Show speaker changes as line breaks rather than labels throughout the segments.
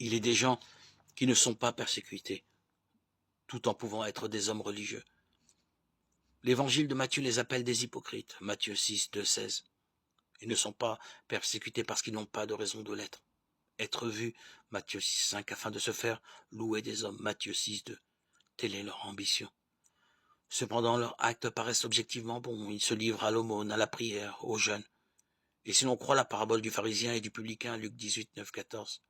Il est des gens qui ne sont pas persécutés, tout en pouvant être des hommes religieux. L'évangile de Matthieu les appelle des hypocrites, Matthieu 6, 2, 16. Ils ne sont pas persécutés parce qu'ils n'ont pas de raison de l'être. Être vus, Matthieu 6, 5, afin de se faire louer des hommes, Matthieu 6, 2. Telle est leur ambition. Cependant, leurs actes paraissent objectivement bons. Ils se livrent à l'aumône, à la prière, au jeûne. Et si l'on croit la parabole du pharisien et du publicain, Luc 18, 9, 14,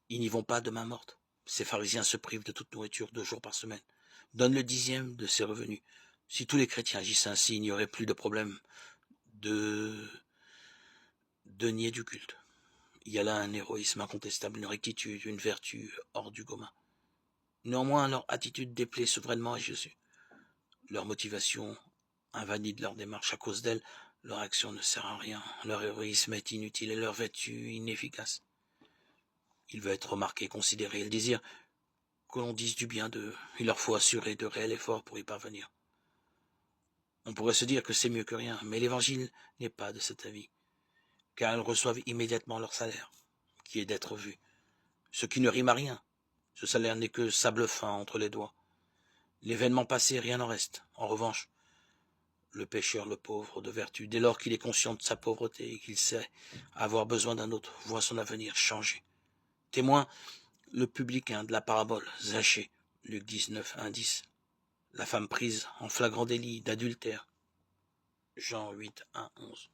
ils n'y vont pas de main morte. Ces pharisiens se privent de toute nourriture 2 jours par semaine, donnent le 10e de ses revenus. Si tous les chrétiens agissent ainsi, il n'y aurait plus de problème de nier du culte. Il y a là un héroïsme incontestable, une rectitude, une vertu hors du commun. Néanmoins, leur attitude déplaît souverainement à Jésus. Leur motivation invalide leur démarche. À cause d'elle, leur action ne sert à rien. Leur héroïsme est inutile et leur vertu inefficace. Il veut être remarqué, considéré. Ils désirent que l'on dise du bien d'eux. Il leur faut assurer de réels efforts pour y parvenir. On pourrait se dire que c'est mieux que rien, mais l'évangile n'est pas de cet avis, car elles reçoivent immédiatement leur salaire, qui est d'être vues. Ce qui ne rime à rien. Ce salaire n'est que sable fin entre les doigts. L'événement passé, rien n'en reste. En revanche, le pécheur, le pauvre de vertu, dès lors qu'il est conscient de sa pauvreté et qu'il sait avoir besoin d'un autre, voit son avenir changer. Témoin, le publicain de la parabole, Zachée, Luc 19, 1, 10. La femme prise en flagrant délit d'adultère, Jean 8, 1, 11.